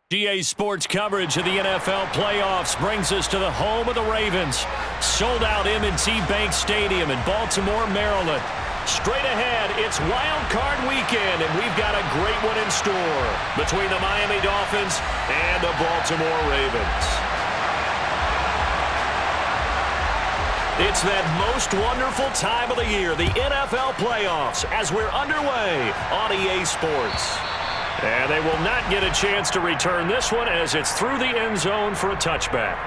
GA Sports coverage of the NFL playoffs brings us to the home of the Ravens. Sold out M&T Bank Stadium in Baltimore, Maryland. Straight ahead, it's Wild Card Weekend, and we've got a great one in store between the Miami Dolphins and the Baltimore Ravens. It's that most wonderful time of the year, the NFL playoffs, as we're underway on EA Sports. And they will not get a chance to return this one as it's through the end zone for a touchback.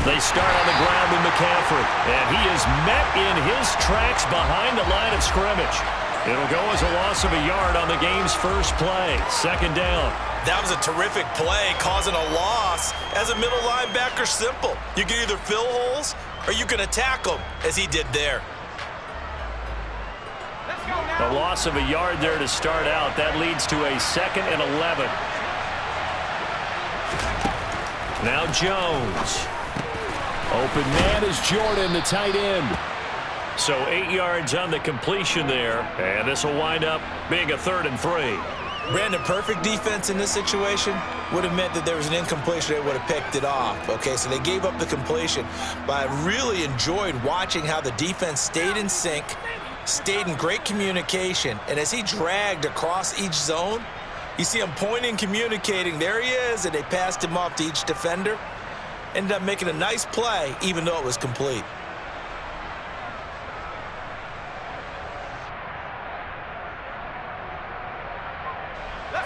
They start on the ground with McCaffrey, and he is met in his tracks behind the line of scrimmage. It'll go as a loss of a yard on the game's first play. Second down. That was a terrific play, causing a loss. As a middle linebacker, simple. You can either fill holes or you can attack them, as he did there. A loss of a yard there to start out. That leads to a 2nd and 11. Now Jones. Open man is Jordan, the tight end. So 8 yards on the completion there, and this will wind up being a 3rd and 3. Brandon, perfect defense in this situation would have meant that there was an incompletion. They would have picked it off. Okay, so they gave up the completion. But I really enjoyed watching how the defense stayed in sync, stayed in great communication, and as he dragged across each zone, you see him pointing, communicating. There he is, and they passed him off to each defender. Ended up making a nice play, even though it was complete.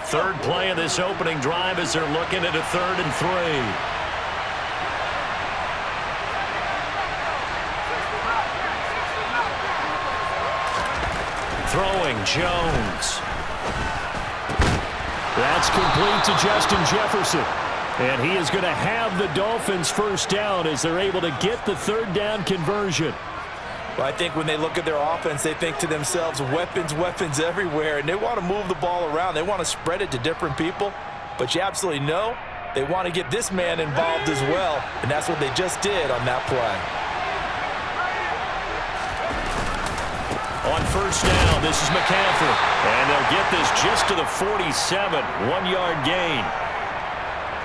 Third play of this opening drive as they're looking at a 3rd and 3. Throwing Jones. That's complete to Justin Jefferson. And he is going to have the Dolphins first down as they're able to get the 3rd down conversion. Well, I think when they look at their offense, they think to themselves, weapons, weapons everywhere, and they want to move the ball around. They want to spread it to different people, but you absolutely know they want to get this man involved as well, and that's what they just did on that play. On first down, this is McCaffrey, and they'll get this just to the 47, 1-yard gain.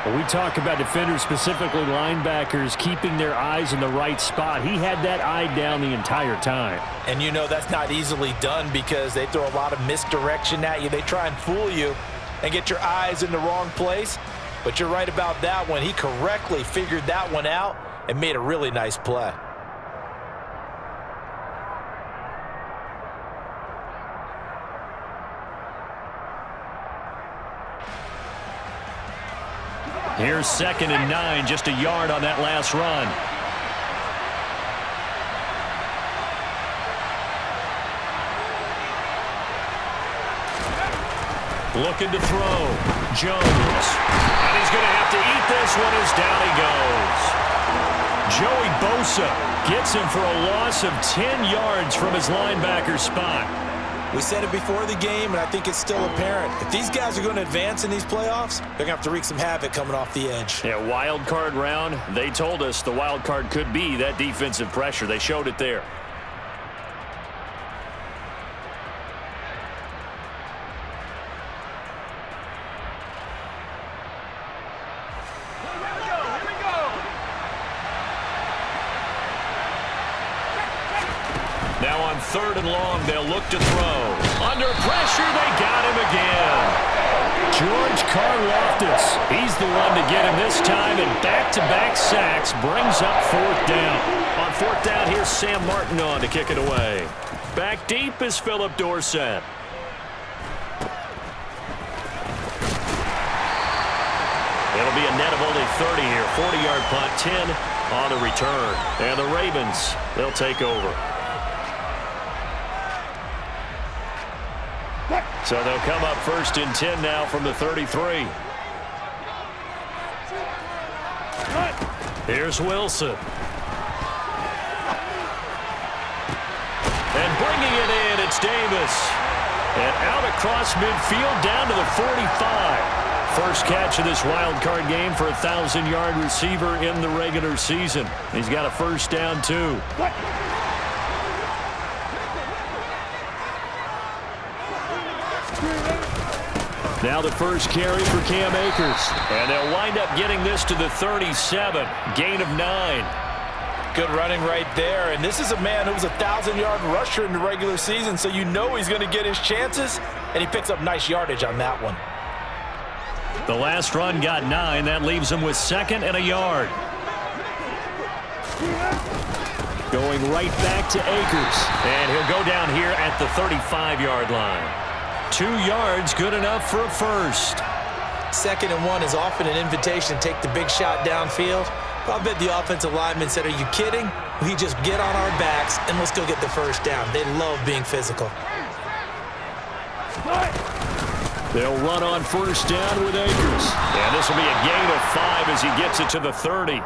Well, we talk about defenders, specifically linebackers, keeping their eyes in the right spot. He had that eye down the entire time. And you know that's not easily done because they throw a lot of misdirection at you. They try and fool you and get your eyes in the wrong place. But you're right about that one. He correctly figured that one out and made a really nice play. Here's 2nd and 9, just a yard on that last run. Looking to throw. Jones. And he's going to have to eat this one as down he goes. Joey Bosa gets him for a loss of 10 yards from his linebacker spot. We said it before the game, and I think it's still apparent. If these guys are going to advance in these playoffs, they're going to have to wreak some havoc coming off the edge. Yeah, wild card round. They told us the wild card could be that defensive pressure. They showed it there. Now on 3rd and long, they'll look to throw. Under pressure, they got him again. George Karlaftis, he's the one to get him this time, and back-to-back sacks brings up 4th down. On 4th down, here's Sam Martin on to kick it away. Back deep is Philip Dorsett. It'll be a net of only 30 here. 40-yard punt, 10 on the return. And the Ravens, they'll take over. So they'll come up 1st and 10 now from the 33. Here's Wilson. bringing it in. It's Davis. And out across midfield down to the 45. First catch of this wild card game for a 1,000-yard receiver in the regular season. He's got a first down, too. Now the first carry for Cam Akers. And they'll wind up getting this to the 37. Gain of 9. Good running right there. And this is a man who was a 1,000-yard rusher in the regular season, so you know he's going to get his chances, and he picks up nice yardage on that one. The last run got 9. That leaves him with 2nd and a yard. Going right back to Akers. And he'll go down here at the 35-yard line. 2 yards, good enough for a first. 2nd and 1 is often an invitation to take the big shot downfield. But I bet the offensive lineman said, are you kidding? We just get on our backs and let's go get the first down. They love being physical. They'll run on first down with Akers. And this will be a gain of 5 as he gets it to the 30.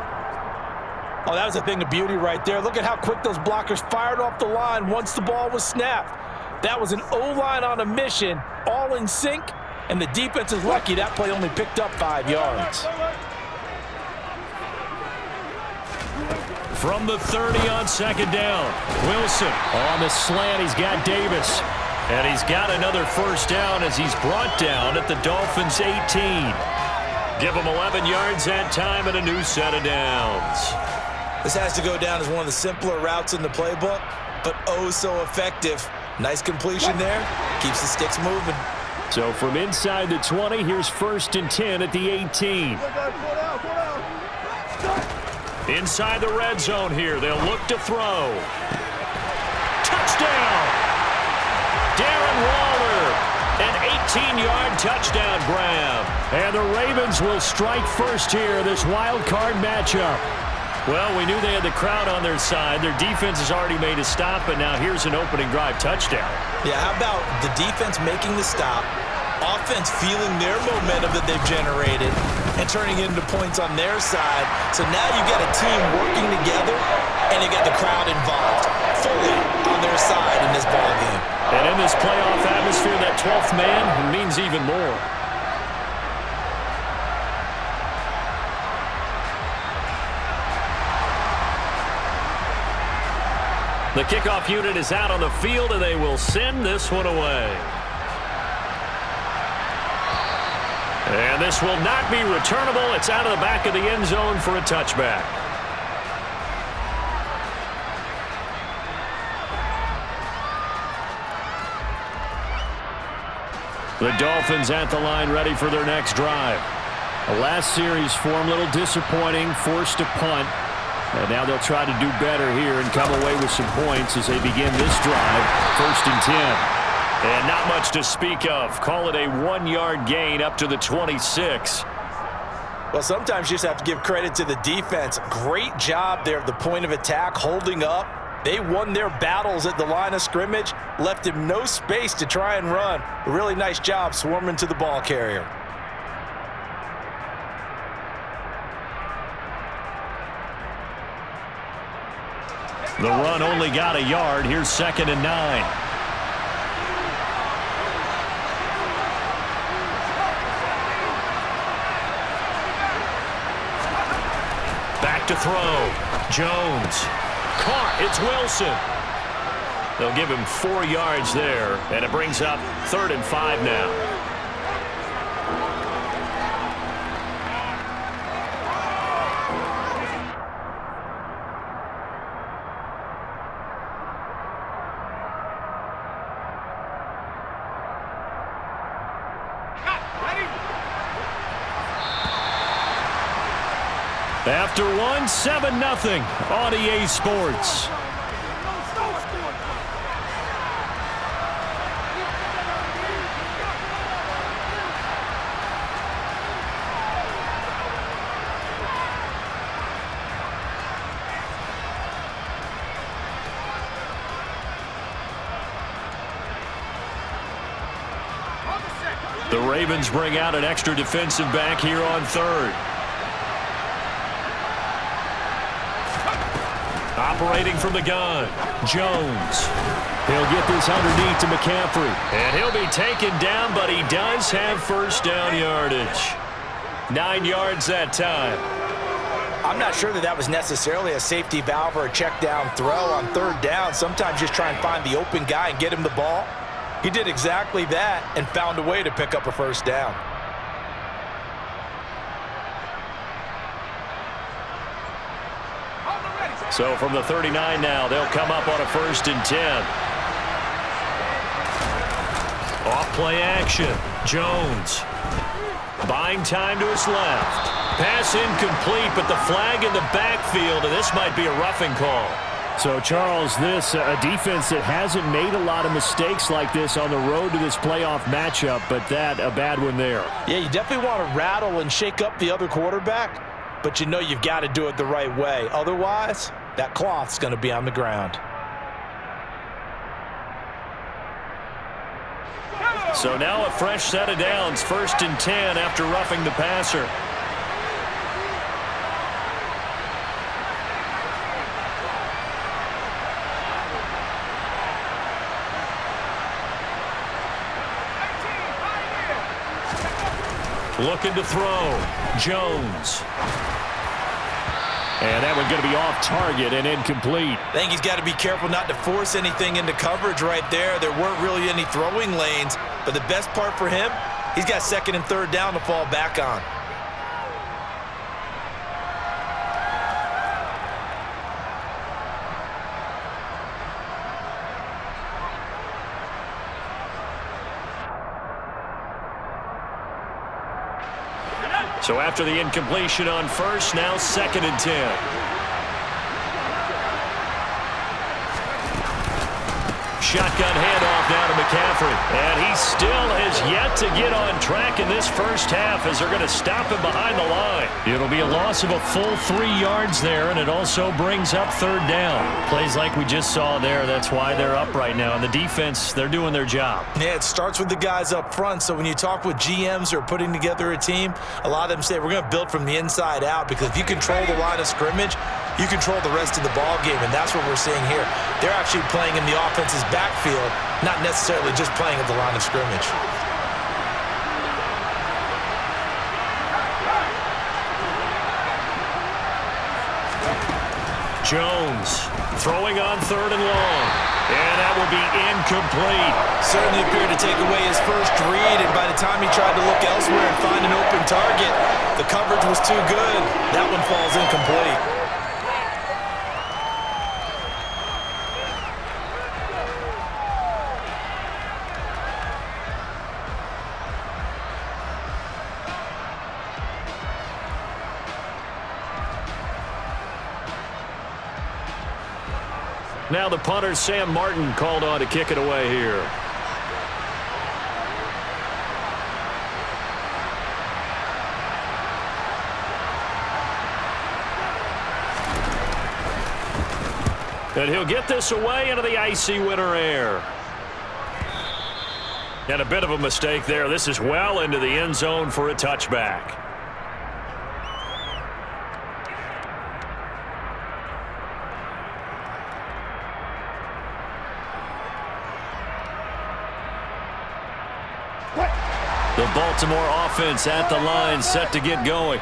Oh, that was a thing of beauty right there. Look at how quick those blockers fired off the line once the ball was snapped. That was an O-line on a mission, all in sync, and the defense is lucky that play only picked up 5 yards. From the 30 on 2nd down, Wilson on the slant. He's got Davis. And he's got another first down as he's brought down at the Dolphins' 18. Give him 11 yards that time and a new set of downs. This has to go down as one of the simpler routes in the playbook, but oh so effective. Nice completion there. Keeps the sticks moving. So from inside the 20, here's 1st and 10 at the 18. Inside the red zone here. They'll look to throw. Touchdown! Darren Waller. An 18-yard touchdown grab. And the Ravens will strike first here, this wild card matchup. Well, we knew they had the crowd on their side. Their defense has already made a stop, but now here's an opening drive touchdown. Yeah, how about the defense making the stop, offense feeling their momentum that they've generated, and turning it into points on their side. So now you got a team working together, and you got the crowd involved, fully on their side in this ballgame. And in this playoff atmosphere, that 12th man means even more. The kickoff unit is out on the field, and they will send this one away. And this will not be returnable. It's out of the back of the end zone for a touchback. The Dolphins at the line, ready for their next drive. The last series for them, a little disappointing, forced a punt. And now they'll try to do better here and come away with some points as they begin this drive, 1st and 10. And not much to speak of. Call it a 1-yard gain up to the 26. Well, sometimes you just have to give credit to the defense. Great job there at the point of attack, holding up. They won their battles at the line of scrimmage, left him no space to try and run. A really nice job swarming to the ball carrier. The run only got a yard. Here's 2nd and 9. Back to throw. Jones. Caught. It's Wilson. They'll give him 4 yards there, and it brings up 3rd and 5 now. After 7-0 on EA Sports. The Ravens bring out an extra defensive back here on 3rd. Operating from the gun, Jones. He'll get this underneath to McCaffrey. And he'll be taken down, but he does have first down yardage. 9 yards that time. I'm not sure that was necessarily a safety valve or a check down throw on third down. Sometimes just try and find the open guy and get him the ball. He did exactly that and found a way to pick up a first down. So from the 39 now, they'll come up on a 1st and 10. Off play action. Jones. Buying time to his left. Pass incomplete, but the flag in the backfield, and this might be a roughing call. So, Charles, this a defense that hasn't made a lot of mistakes like this on the road to this playoff matchup, but that a bad one there. Yeah, you definitely want to rattle and shake up the other quarterback, but you know you've got to do it the right way. Otherwise, that cloth's going to be on the ground. So now a fresh set of downs, 1st and 10 after roughing the passer. Looking to throw. Jones. And that one's going to be off target and incomplete. I think he's got to be careful not to force anything into coverage right there. There weren't really any throwing lanes, but the best part for him, he's got 2nd and 3rd down to fall back on. So after the incompletion on 1st, now 2nd and 10. Shotgun handoff now to McCaffrey. And he still has yet to get on track in this first half as they're going to stop him behind the line. It'll be a loss of a full 3 yards there, and it also brings up 3rd down. Plays like we just saw there, that's why they're up right now. And the defense, they're doing their job. Yeah, it starts with the guys up front. So when you talk with GMs who are putting together a team, a lot of them say we're going to build from the inside out, because if you control the line of scrimmage, you control the rest of the ball game, and that's what we're seeing here. They're actually playing in the offense's backfield, not necessarily just playing at the line of scrimmage. Jones throwing on 3rd and long. And that will be incomplete. Certainly appeared to take away his first read, and by the time he tried to look elsewhere and find an open target, the coverage was too good. That one falls incomplete. Now the punter, Sam Martin, called on to kick it away here. And he'll get this away into the icy winter air. And a bit of a mistake there. This is well into the end zone for a touchback. The Baltimore offense at the line, set to get going.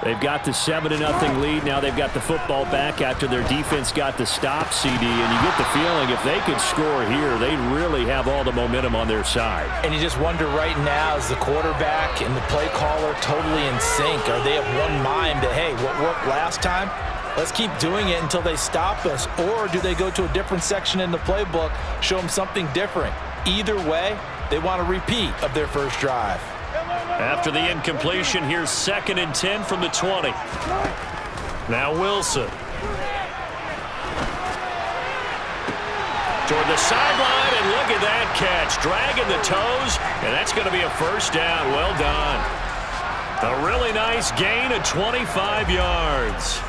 They've got the 7-0 lead. Now they've got the football back after their defense got the stop, CD. And you get the feeling if they could score here, they really have all the momentum on their side. And you just wonder right now, is the quarterback and the play caller totally in sync? Are they of one mind that, hey, what worked last time? Let's keep doing it until they stop us. Or do they go to a different section in the playbook, show them something different? Either way, they want a repeat of their first drive. After the incompletion, here's 2nd and 10 from the 20. Now Wilson. Toward the sideline, and look at that catch. Dragging the toes, and that's going to be a first down. Well done. A really nice gain of 25 yards.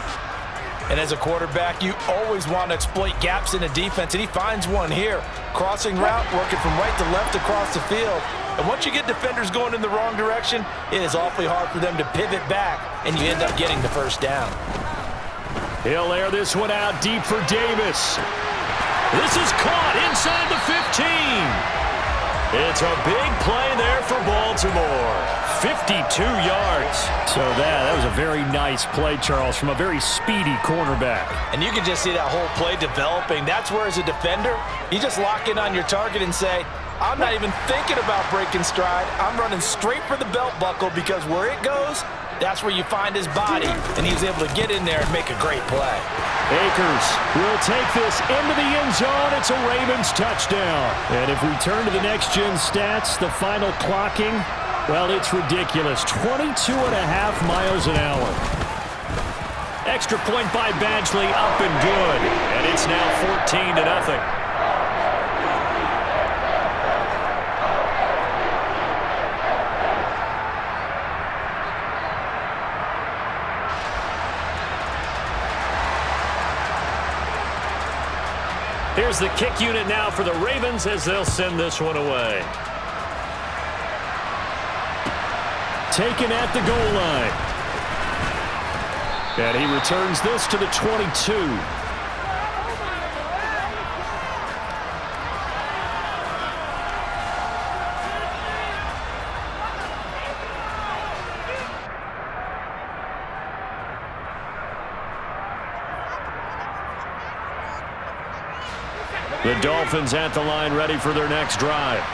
And as a quarterback, you always want to exploit gaps in the defense, and he finds one here. Crossing route, working from right to left across the field. And once you get defenders going in the wrong direction, it is awfully hard for them to pivot back, and you end up getting the first down. He'll air this one out deep for Davis. This is caught inside the 15. It's a big play there for Baltimore. 52 yards. So that was a very nice play, Charles, from a very speedy cornerback. And you can just see that whole play developing. That's where, as a defender, you just lock in on your target and say, I'm not even thinking about breaking stride. I'm running straight for the belt buckle, because where it goes, that's where you find his body. And he was able to get in there and make a great play. Akers will take this into the end zone. It's a Ravens touchdown. And if we turn to the next-gen stats, the final clocking, well, it's ridiculous. 22.5 miles an hour. Extra point by Badgley, up and good. And it's now 14-0. Here's the kick unit now for the Ravens as they'll send this one away. Taken at the goal line. And he returns this to the 22. The Dolphins at the line, ready for their next drive.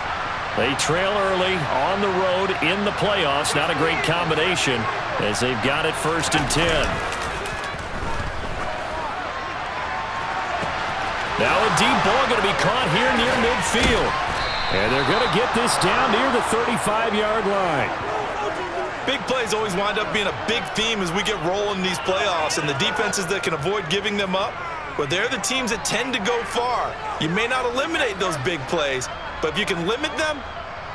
They trail early on the road in the playoffs. Not a great combination as they've got it 1st and 10. Now a deep ball going to be caught here near midfield. And they're going to get this down near the 35-yard line. Big plays always wind up being a big theme as we get rolling in these playoffs, and the defenses that can avoid giving them up, but they're the teams that tend to go far. You may not eliminate those big plays, but if you can limit them,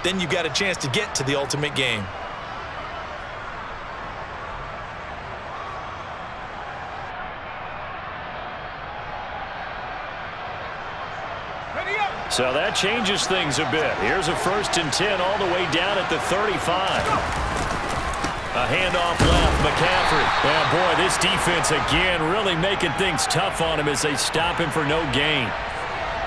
then you've got a chance to get to the ultimate game. So that changes things a bit. Here's a 1st and 10 all the way down at the 35. A handoff left, McCaffrey. Yeah, boy, this defense again really making things tough on him as they stop him for no gain.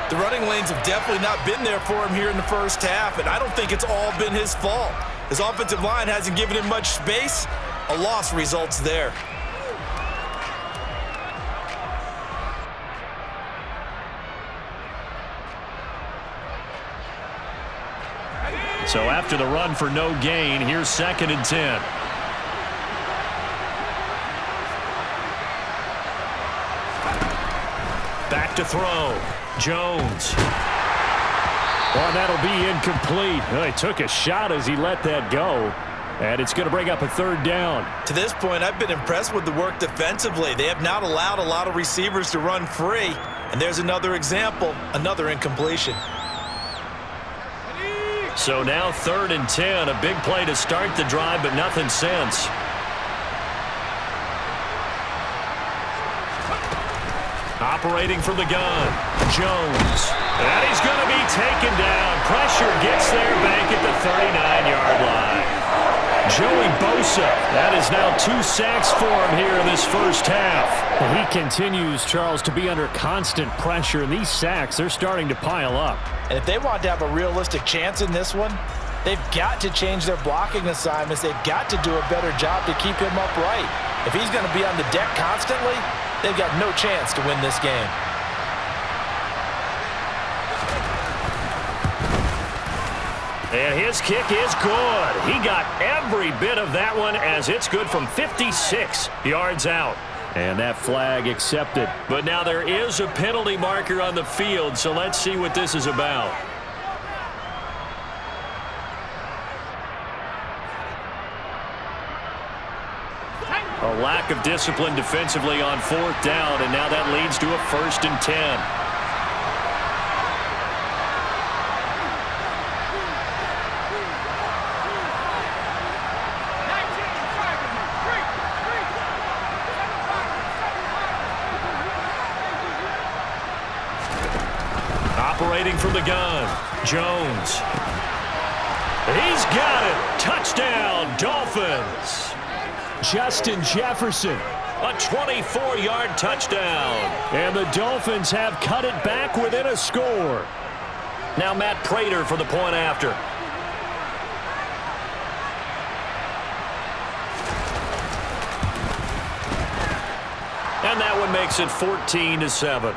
The running lanes have definitely not been there for him here in the first half, and I don't think it's all been his fault. His offensive line hasn't given him much space. A loss results there. So after the run for no gain, here's 2nd and 10. Back to throw. Jones. Well, that'll be incomplete. Well, he took a shot as he let that go. And it's going to bring up a 3rd down. To this point, I've been impressed with the work defensively. They have not allowed a lot of receivers to run free. And there's another example, another incompletion. So now 3rd and 10. A big play to start the drive, but nothing since. Operating from the gun, Jones. And he's going to be taken down. Pressure gets there back at the 39-yard line. Joey Bosa. That is now 2 sacks for him here in this first half. He continues, Charles, to be under constant pressure, and these sacks, they're starting to pile up. And if they want to have a realistic chance in this one, they've got to change their blocking assignments. They've got to do a better job to keep him upright. If he's going to be on the deck constantly, they've got no chance to win this game. And his kick is good. He got every bit of that one as it's good from 56 yards out. And that flag accepted. But now there is a penalty marker on the field, so let's see what this is about. A lack of discipline defensively on 4th down, and now that leads to a 1st and 10. Operating from the gun, Jones. He's got it. Touchdown, Dolphins. Justin Jefferson A 24-yard touchdown. And the Dolphins have cut it back within a score. Now Matt Prater for the point after. And that one makes it 14-7.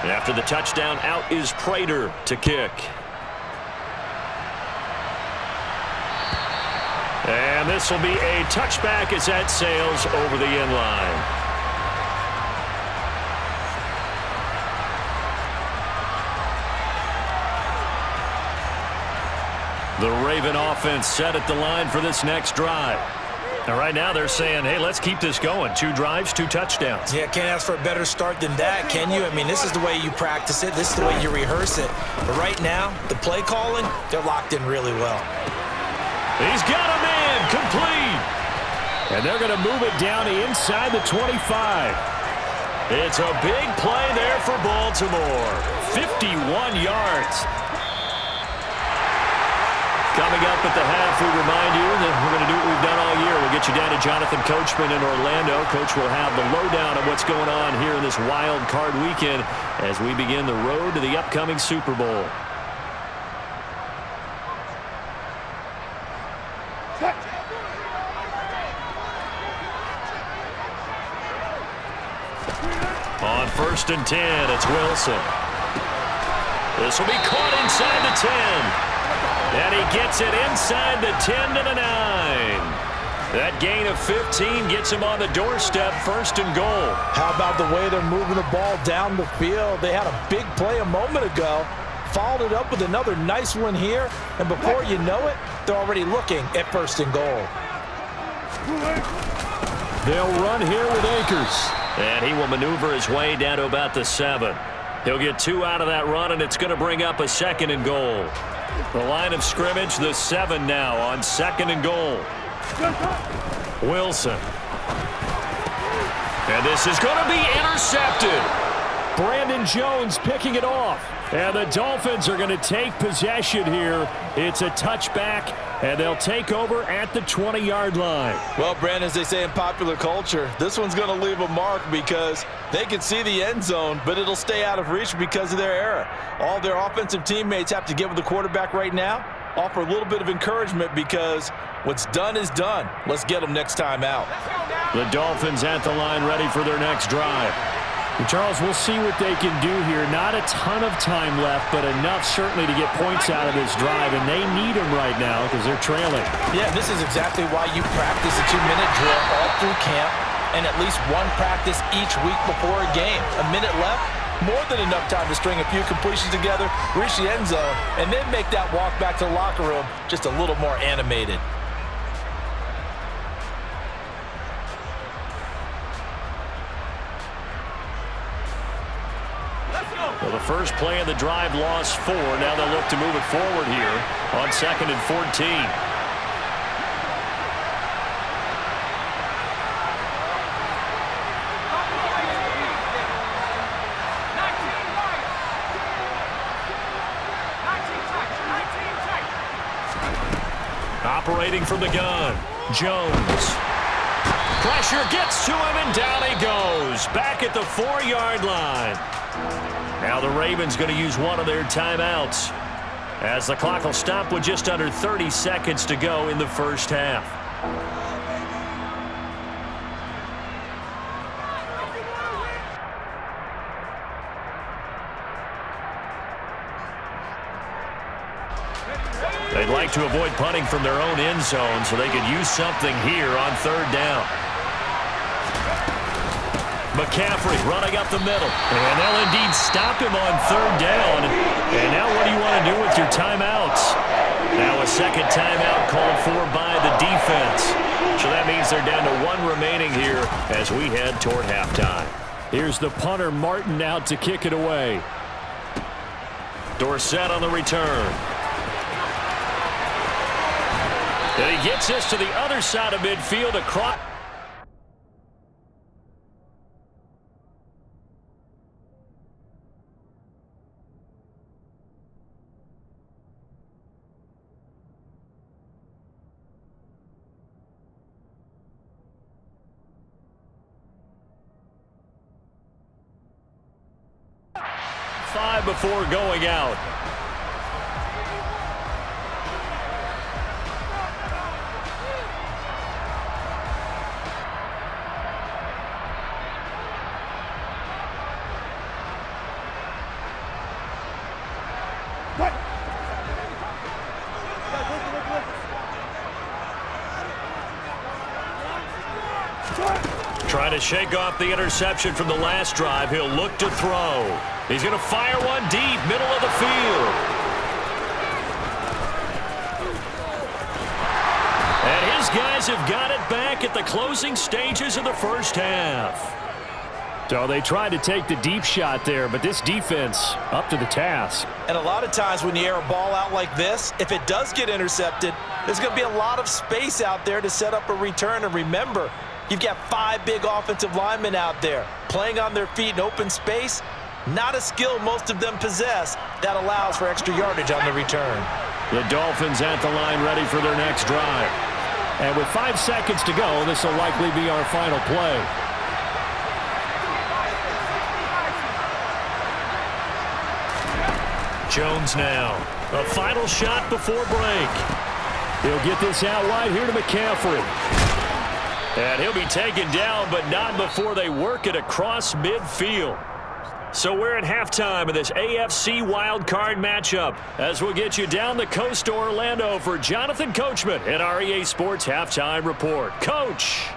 After the touchdown, out is Prater to kick. And this will be a touchback as that sails over the end line. The Raven offense set at the line for this next drive. And right now they're saying, hey, let's keep this going. 2 drives, 2 touchdowns. Yeah, can't ask for a better start than that, can you? I mean, this is the way you practice it. This is the way you rehearse it. But right now, the play calling, they're locked in really well. He's got a man complete. And they're going to move it down inside the 25. It's a big play there for Baltimore. 51 yards. Coming up at the half, we remind you that we're going to do what we've done all year. We'll get you down to Jonathan Coachman in Orlando. Coach will have the lowdown of what's going on here in this wild card weekend as we begin the road to the upcoming Super Bowl. On 1st and 10, it's Wilson. This will be caught inside the 10. And he gets it inside the 10 to the 9. That gain of 15 gets him on the doorstep, 1st and goal. How about the way they're moving the ball down the field? They had a big play a moment ago, followed it up with another nice one here, and before you know it, they're already looking at 1st and goal. They'll run here with Akers. And he will maneuver his way down to about the 7. He'll get 2 out of that run, and it's going to bring up a 2nd and goal. The line of scrimmage, the 7 now on 2nd and goal. Wilson. And this is going to be intercepted. Brandon Jones picking it off. And the Dolphins are going to take possession here. It's a touchback, and they'll take over at the 20-yard line. Well, Brandon, as they say in popular culture, this one's going to leave a mark because they can see the end zone, but it'll stay out of reach because of their error. All their offensive teammates have to get with the quarterback right now, offer a little bit of encouragement because what's done is done. Let's get them next time out. The Dolphins at the line ready for their next drive. Charles, we'll see what they can do here. Not a ton of time left, but enough certainly to get points out of this drive, and they need them right now because they're trailing. Yeah, this is exactly why you practice a 2-minute drill all through camp and at least one practice each week before a game. A minute left, more than enough time to string a few completions together, reach the end zone, and then make that walk back to the locker room just a little more animated. Well, the first play of the drive lost 4. Now they'll look to move it forward here on 2nd and 14. Operating from the gun, Jones. Pressure gets to him, and down he goes. Back at the 4-yard line. Now the Ravens going to use one of their timeouts as the clock will stop with just under 30 seconds to go in the first half. They'd like to avoid punting from their own end zone so they could use something here on 3rd down. McCaffrey running up the middle. And they'll indeed stop him on 3rd down. And now what do you want to do with your timeouts? Now a second timeout called for by the defense. So that means they're down to 1 remaining here as we head toward halftime. Here's the punter, Martin, out to kick it away. Dorsett on the return. And he gets this to the other side of midfield across. 5 before going out. Trying to shake off the interception from the last drive. He'll look to throw. He's going to fire one deep, middle of the field. And his guys have got it back at the closing stages of the first half. So they tried to take the deep shot there, but this defense up to the task. And a lot of times when you air a ball out like this, if it does get intercepted, there's going to be a lot of space out there to set up a return. And remember, you've got 5 big offensive linemen out there playing on their feet in open space. Not a skill most of them possess that allows for extra yardage on the return. The Dolphins at the line ready for their next drive. And with 5 seconds to go, this will likely be our final play. Jones now. A final shot before break. He'll get this out wide here to McCaffrey. And he'll be taken down, but not before they work it across midfield. So we're at halftime of this AFC wildcard matchup as we'll get you down the coast to Orlando for Jonathan Coachman at our EA Sports Halftime Report. Coach.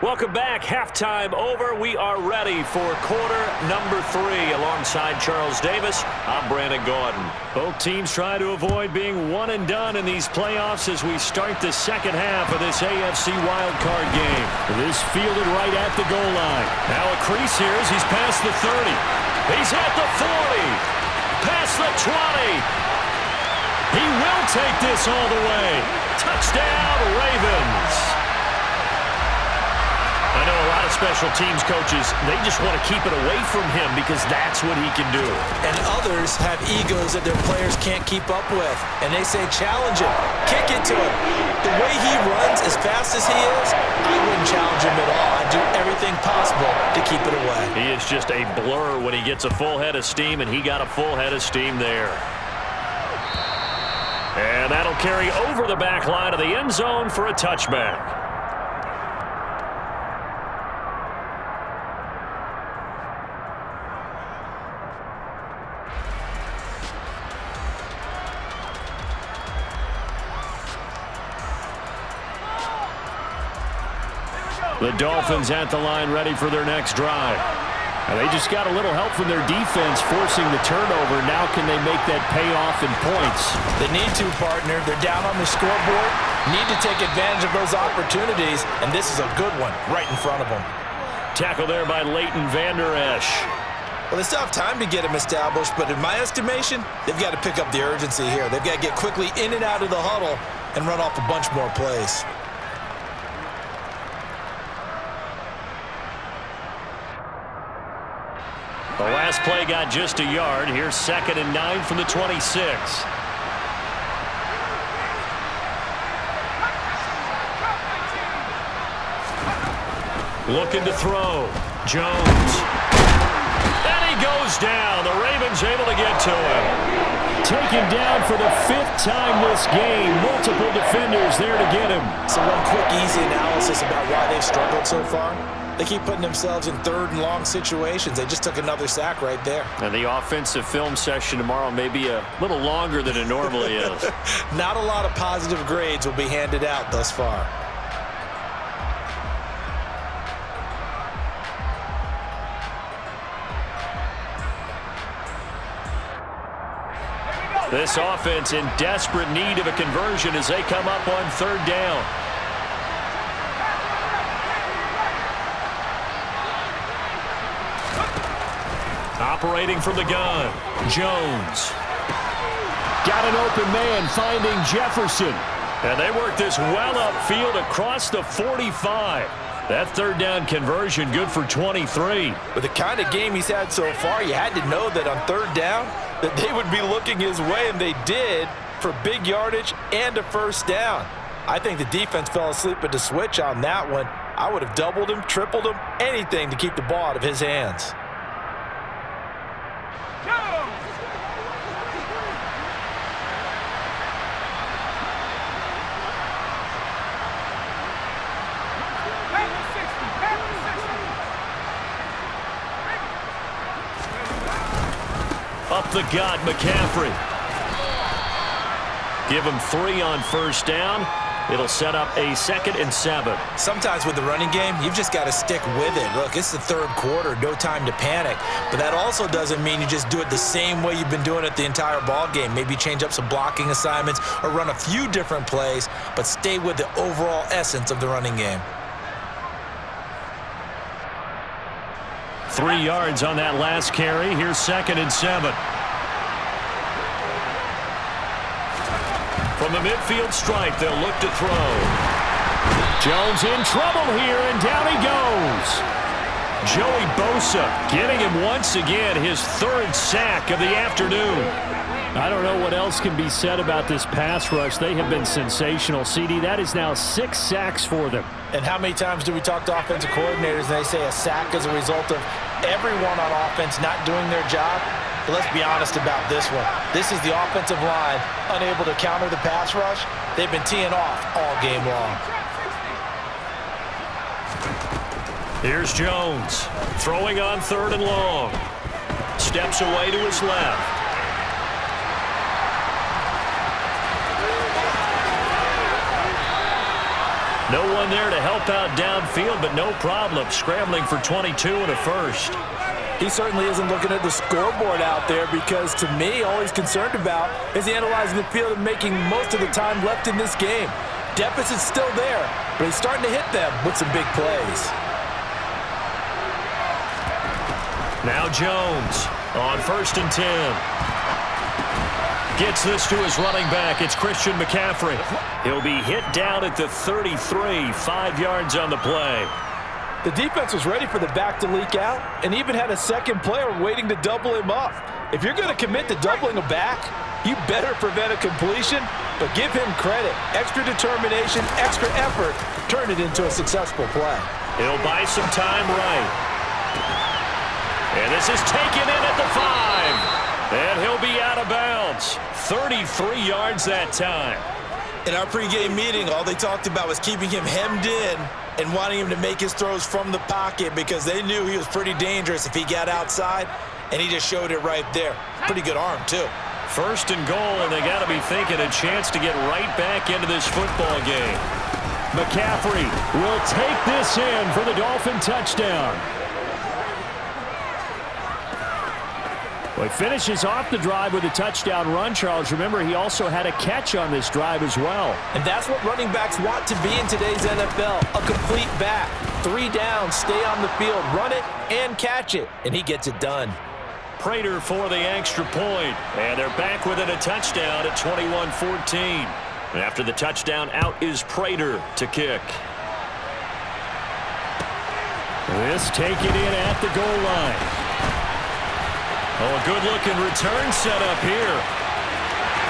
Welcome back. Halftime over. We are ready for quarter number 3. Alongside Charles Davis, I'm Brandon Gaudin. Both teams try to avoid being one and done in these playoffs as we start the second half of this AFC wildcard game. This fielded right at the goal line. Now a crease here as he's past the 30. He's at the 40. Past the 20. He will take this all the way. Touchdown, Ravens. I know a lot of special teams coaches, they just want to keep it away from him because that's what he can do. And others have egos that their players can't keep up with. And they say, challenge him, kick it to him. The way he runs as fast as he is, I wouldn't challenge him at all. I'd do everything possible to keep it away. He is just a blur when he gets a full head of steam, and he got a full head of steam there. And that'll carry over the back line of the end zone for a touchback. The Dolphins at the line ready for their next drive. And they just got a little help from their defense forcing the turnover. Now can they make that pay off in points? They need to, partner. They're down on the scoreboard. Need to take advantage of those opportunities. And this is a good one right in front of them. Tackle there by Leighton Vander Esch. Well, they still have time to get him established, but in my estimation, they've got to pick up the urgency here. They've got to get quickly in and out of the huddle and run off a bunch more plays. The last play got just a yard. Here's 2nd and 9 from the 26. Looking to throw. Jones. And he goes down. The Ravens able to get to him. Taken down for the 5th time this game. Multiple defenders there to get him. So one quick, easy analysis about why they've struggled so far. They keep putting themselves in 3rd and long situations. They just took another sack right there. And the offensive film session tomorrow may be a little longer than it normally is. Not a lot of positive grades will be handed out thus far. This offense in desperate need of a conversion as they come up on 3rd down. Operating from the gun, Jones. Got an open man finding Jefferson. And they work this well upfield across the 45. That third down conversion good for 23. With the kind of game he's had so far, you had to know that on third down that they would be looking his way, and they did, for big yardage and a first down. I think the defense fell asleep at the switch on that one. I would have doubled him, tripled him, anything to keep the ball out of his hands. Up the gut, McCaffrey. Give him 3 on first down. It'll set up a 2nd and 7. Sometimes with the running game, you've just got to stick with it. Look, it's the third quarter, no time to panic. But that also doesn't mean you just do it the same way you've been doing it the entire ball game. Maybe change up some blocking assignments or run a few different plays, but stay with the overall essence of the running game. 3 yards on that last carry. Here's 2nd and 7. From the midfield stripe, they'll look to throw. Jones in trouble here, and down he goes. Joey Bosa getting him once again, his 3rd sack of the afternoon. I don't know what else can be said about this pass rush. They have been sensational. CD, that is now 6 sacks for them. And how many times do we talk to offensive coordinators and they say a sack is a result of everyone on offense not doing their job? But let's be honest about this one. This is the offensive line unable to counter the pass rush. They've been teeing off all game long. Here's Jones throwing on 3rd and long. Steps away to his left. No one there to help out downfield, but no problem. Scrambling for 22 and a first. He certainly isn't looking at the scoreboard out there because, to me, all he's concerned about is analyzing the field and making most of the time left in this game. Deficit's still there, but he's starting to hit them with some big plays. Now Jones on 1st and 10. Gets this to his running back. It's Christian McCaffrey. He'll be hit down at the 33, 5 yards on the play. The defense was ready for the back to leak out and even had a second player waiting to double him up. If you're going to commit to doubling a back, you better prevent a completion, but give him credit. Extra determination, extra effort, turn it into a successful play. He'll buy some time right. And this is taken in at the 5. And he'll be out of bounds. 33 yards that time. In our pregame meeting, all they talked about was keeping him hemmed in and wanting him to make his throws from the pocket because they knew he was pretty dangerous if he got outside, and he just showed it right there. Pretty good arm, too. 1st and goal, and they got to be thinking a chance to get right back into this football game. McCaffrey will take this in for the Dolphin touchdown. Well, he finishes off the drive with a touchdown run, Charles. Remember, he also had a catch on this drive as well. And that's what running backs want to be in today's NFL, a complete back. 3 downs, stay on the field, run it, and catch it. And he gets it done. Prater for the extra point. And they're back within a touchdown at 21-14. And after the touchdown, out is Prater to kick. This taken in at the goal line. Oh, a good-looking return set up here.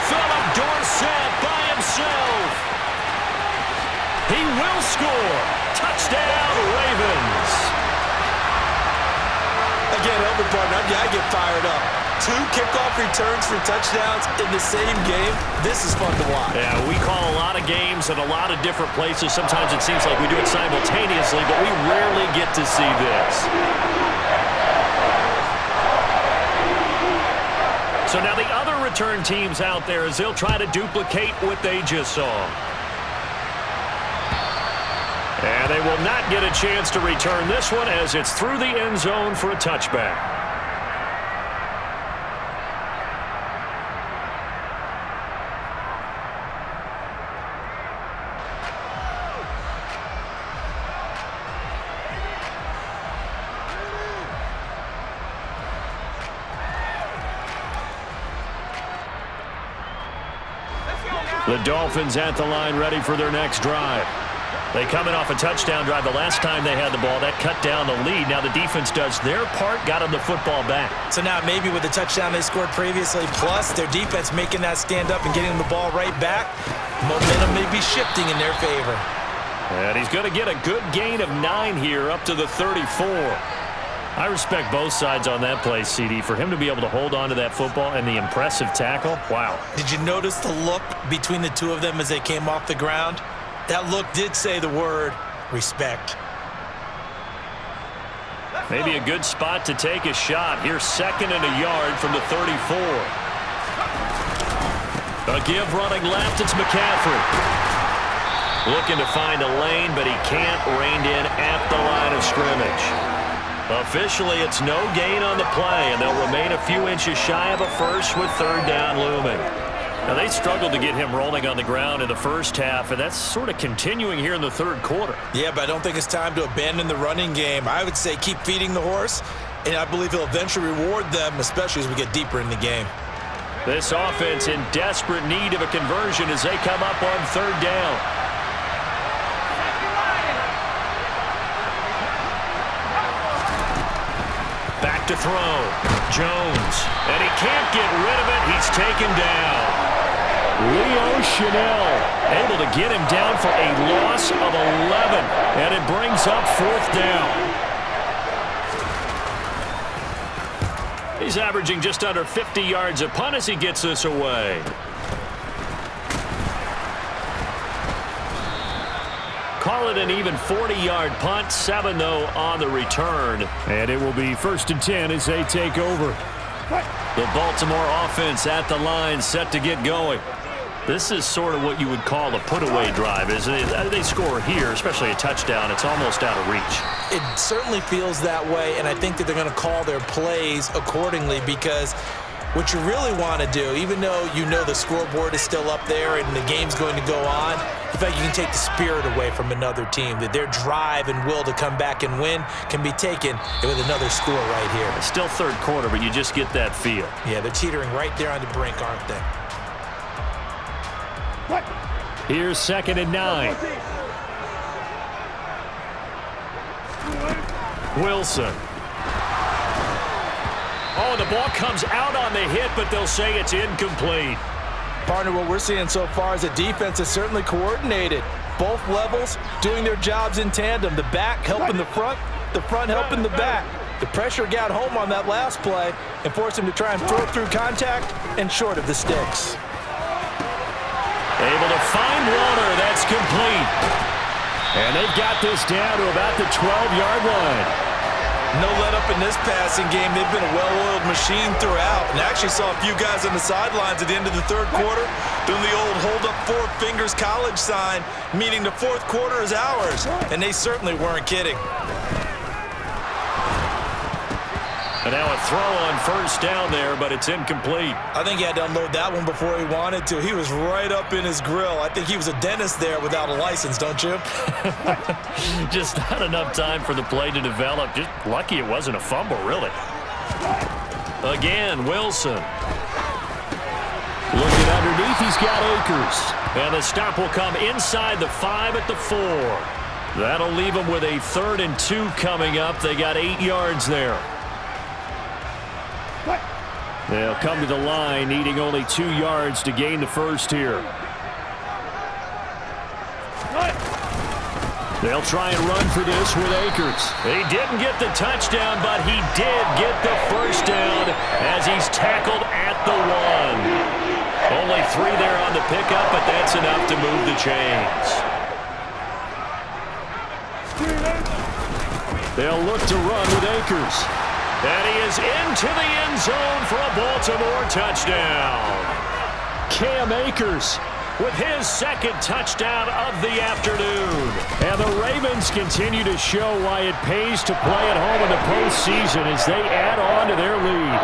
Philip Dorsett by himself. He will score. Touchdown, Ravens. Again, Elvin partner, I get fired up. 2 kickoff returns for touchdowns in the same game. This is fun to watch. Yeah, we call a lot of games in a lot of different places. Sometimes it seems like we do it simultaneously, but we rarely get to see this. So now the other return teams out there as they'll try to duplicate what they just saw. And they will not get a chance to return this one as it's through the end zone for a touchback. Let's go, guys. The Dolphins at the line ready for their next drive. They come in off a touchdown drive. The last time they had the ball, that cut down the lead. Now the defense does their part, got them the football back. So now maybe with the touchdown they scored previously, plus their defense making that stand up and getting them the ball right back, momentum may be shifting in their favor. And he's going to get a good gain of 9 here up to the 34. I respect both sides on that play, CD. For him to be able to hold on to that football and the impressive tackle, wow. Did you notice the look between the two of them as they came off the ground? That look did say the word respect. Maybe a good spot to take a shot. Here's 2nd and a yard from the 34. A give running left. It's McCaffrey. Looking to find a lane, but he can't. Reined in at the line of scrimmage. Officially, it's no gain on the play, and they'll remain a few inches shy of a first with 3rd down looming. Now, they struggled to get him rolling on the ground in the first half, and that's sort of continuing here in the 3rd quarter. Yeah, but I don't think it's time to abandon the running game. I would say keep feeding the horse, and I believe he'll eventually reward them, especially as we get deeper in the game. This offense in desperate need of a conversion as they come up on 3rd down. Back to throw. Jones. And he can't get rid of it. He's taken down. Leo Chanel able to get him down for a loss of 11. And it brings up 4th down. He's averaging just under 50 yards a punt as he gets this away. Call it an even 40-yard punt. 7, though, on the return. And it will be 1st and 10 as they take over. The Baltimore offense at the line, set to get going. This is sort of what you would call a put-away drive, isn't it? They score here, especially a touchdown. It's almost out of reach. It certainly feels that way, and I think that they're going to call their plays accordingly because what you really want to do, even though you know the scoreboard is still up there and the game's going to go on, in fact, you can take the spirit away from another team, that their drive and will to come back and win can be taken with another score right here. It's still 3rd quarter, but you just get that feel. Yeah, they're teetering right there on the brink, aren't they? Here's 2nd and 9. Wilson. Oh, the ball comes out on the hit, but they'll say it's incomplete. Partner, what we're seeing so far is the defense is certainly coordinated. Both levels doing their jobs in tandem. The back helping the front helping the back. The pressure got home on that last play and forced him to try and throw it through contact and short of the sticks. Able to find Warner. That's complete. And they've got this down to about the 12-yard line. No let up in this passing game. They've been a well-oiled machine throughout. And actually saw a few guys on the sidelines at the end of the 3rd quarter doing the old hold up 4 fingers college sign, meaning the 4th quarter is ours. And they certainly weren't kidding. And now a throw on 1st down there, but it's incomplete. I think he had to unload that one before he wanted to. He was right up in his grill. I think he was a dentist there without a license, don't you? Just not enough time for the play to develop. Just lucky it wasn't a fumble, really. Again, Wilson. Looking underneath, he's got Akers. And the stop will come inside the 5 at the 4. That'll leave them with a 3rd and 2 coming up. They got 8 yards there. They'll come to the line, needing only 2 yards to gain the first here. They'll try and run for this with Akers. He didn't get the touchdown, but he did get the first down as he's tackled at the 1. Only 3 there on the pickup, but that's enough to move the chains. They'll look to run with Akers. And he is into the end zone for a Baltimore touchdown. Cam Akers with his 2nd touchdown of the afternoon. And the Ravens continue to show why it pays to play at home in the postseason as they add on to their lead.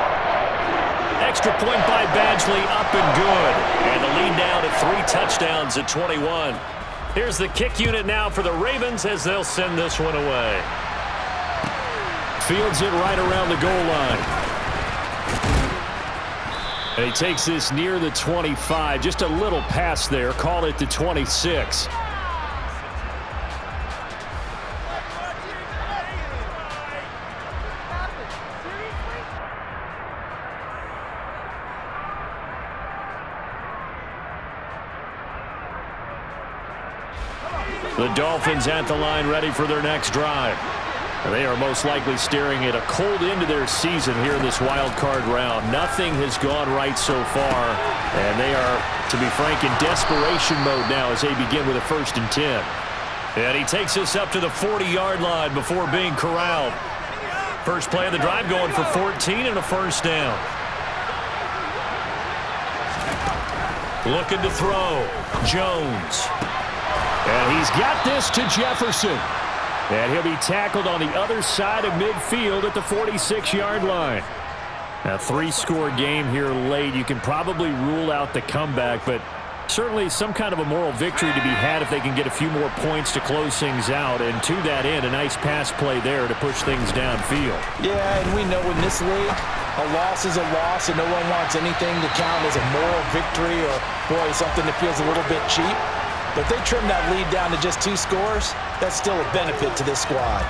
Extra point by Badgley, up and good. And the lead now to 3 touchdowns at 21. Here's the kick unit now for the Ravens as they'll send this one away. Fields it right around the goal line. And he takes this near the 25. Just a little pass there. Call it the 26. The Dolphins at the line ready for their next drive. They are most likely staring at a cold end to their season here in this wild card round. Nothing has gone right so far, and they are, to be frank, in desperation mode now as they begin with a 1st and 10. And he takes us up to the 40-yard line before being corralled. First play of the drive going for 14 and a 1st down. Looking to throw. Jones. And he's got this to Jefferson. And he'll be tackled on the other side of midfield at the 46-yard line. A 3-score game here late. You can probably rule out the comeback, but certainly some kind of a moral victory to be had if they can get a few more points to close things out. And to that end, a nice pass play there to push things downfield. Yeah, and we know in this league, a loss is a loss, and no one wants anything to count as a moral victory or, boy, something that feels a little bit cheap. But if they trim that lead down to just 2 scores, that's still a benefit to this squad.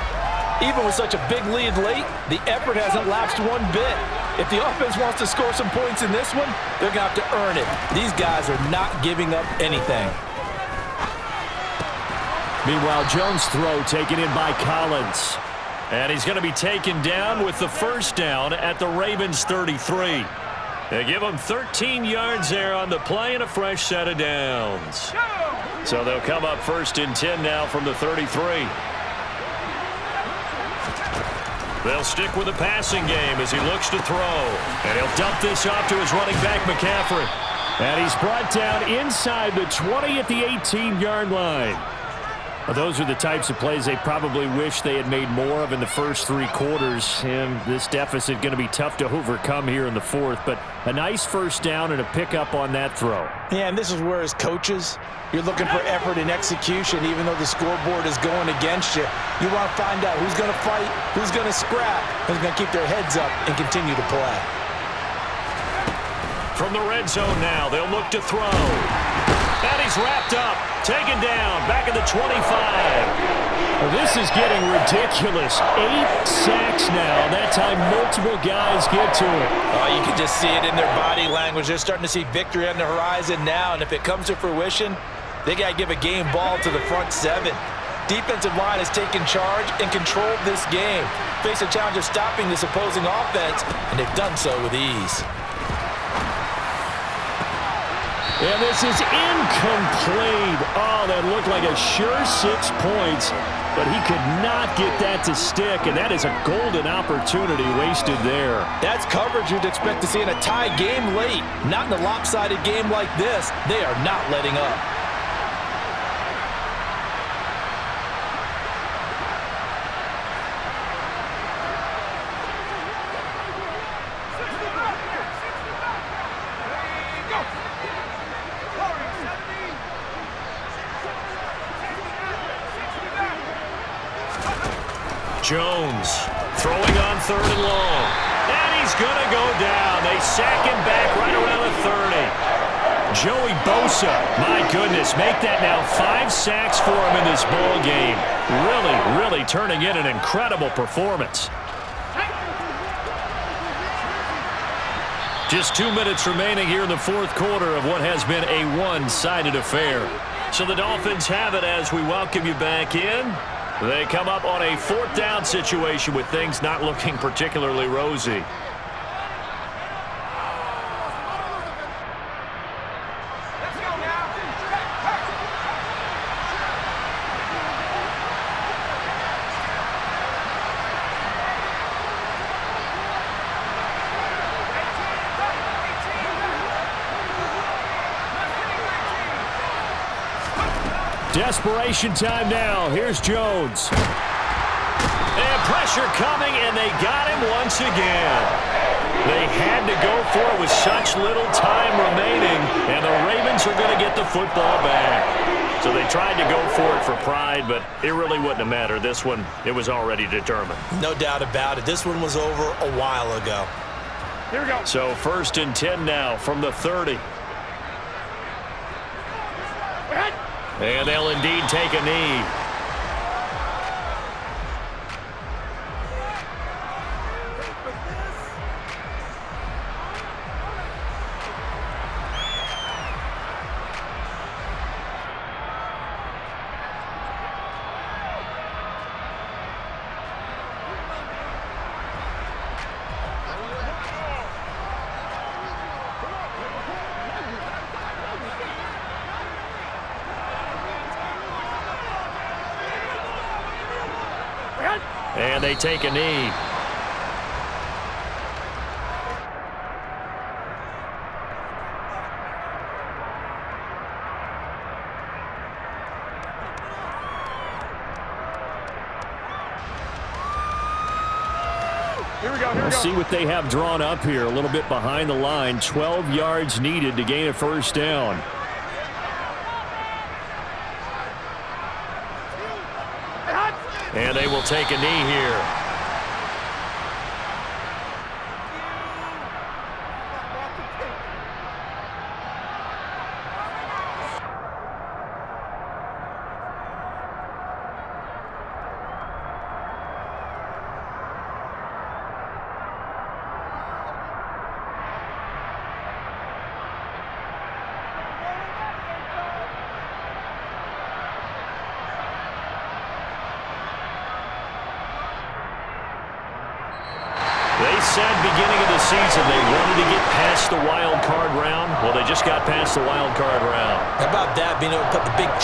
Even with such a big lead late, the effort hasn't lapsed one bit. If the offense wants to score some points in this one, they're going to have to earn it. These guys are not giving up anything. Meanwhile, Jones' throw taken in by Collins. And he's going to be taken down with the 1st down at the Ravens' 33. They give him 13 yards there on the play and a fresh set of downs. So they'll come up 1st and 10 now from the 33. They'll stick with the passing game as he looks to throw. And he'll dump this off to his running back, McCaffrey. And he's brought down inside the 20 at the 18-yard line. Well, those are the types of plays they probably wish they had made more of in the first 3 quarters. And this deficit going to be tough to overcome here in the 4th. But a nice 1st down and a pickup on that throw. Yeah, and this is where as coaches, you're looking for effort and execution even though the scoreboard is going against you. You want to find out who's going to fight, who's going to scrap, who's going to keep their heads up and continue to play. From the red zone now, they'll look to throw. And he's wrapped up, taken down, back at the 25. Well, this is getting ridiculous. 8 sacks now. That time multiple guys get to it. Oh, you can just see it in their body language. They're starting to see victory on the horizon now, and if it comes to fruition, they got to give a game ball to the front 7. Defensive line has taken charge and controlled this game. Face a challenge of stopping this opposing offense, and they've done so with ease. And this is incomplete. Oh, that looked like a sure 6 points, but he could not get that to stick, and that is a golden opportunity wasted there. That's coverage you'd expect to see in a tie game late. Not in a lopsided game like this. They are not letting up. Jones throwing on 3rd and long. And he's going to go down. They sack him back right around the 30. Joey Bosa, my goodness, make that now 5 sacks for him in this ball game. Really turning in an incredible performance. Just 2 minutes remaining here in the 4th quarter of what has been a one-sided affair. So the Dolphins have it as we welcome you back in. They come up on a 4th down situation with things not looking particularly rosy. Desperation time now. Here's Jones. And pressure coming, and they got him once again. They had to go for it with such little time remaining, and the Ravens are going to get the football back. So they tried to go for it for pride, but it really wouldn't have mattered. This one, it was already determined. No doubt about it. This one was over a while ago. Here we go. So 1st and 10 now from the 30. And they'll indeed take a knee. And they take a knee. Here we go. Let's see what they have drawn up here. A little bit behind the line. 12 yards needed to gain a 1st down. And they will take a knee here. They said beginning of the season they wanted to get past the wild card round. Well, they just got past the wild card round. How about that, being able to put the big